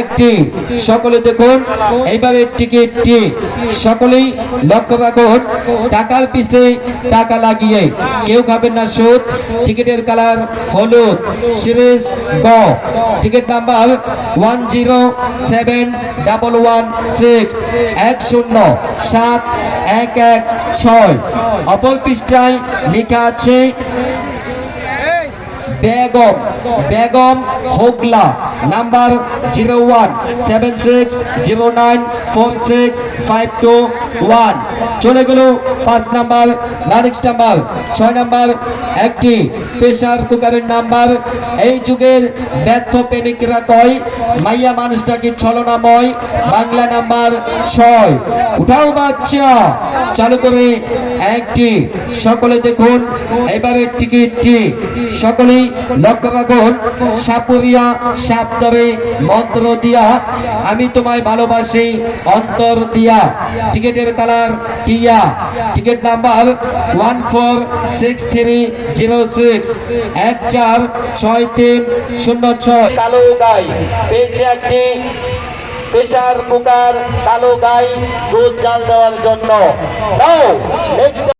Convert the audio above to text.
একটি সকলে দেখুন এইভাবে টিকিটটি সকলেই লক্ষ্য রাখুন। টাকার পিছে টাকা লাগিয়ে কেউ খাবেন না সুদ। টিকিটের কালার হলুদ, সিরিজ গ, টিকিট নাম্বার 107116 107116। অপর পৃষ্ঠায় লেখা আছে বেগম হোগলা, নাম্বার 0176094652 চলে গেল 5 নাম্বার। নেক্সট নাম্বার 6 নাম্বার একটি প্রেসার কুকারের নাম্বার। এই যুগের ব্যর্থ প্রেমিকরা কয় মাইয়া মানুষটাকে ছলনাময়। বাংলা নাম্বার 6। উঠাও বাচ্চা, চালু করে একটি সকলে দেখুন এবারে টিকিটটি সকলেই লক্ষ্য রাখুন। সাপুরিয়া সাপ ধরে মন্ত্র দিয়া, আমি তোমায় ভালোবাসি অন্তর দিয়া। টিকিটের কালার টিয়া, টিকিট নাম্বার 146306 146306। কালো গাই পেয়েছে একটি প্রেসার কুকার, কালো গাই দুধ জাল দেওয়ার জন্য।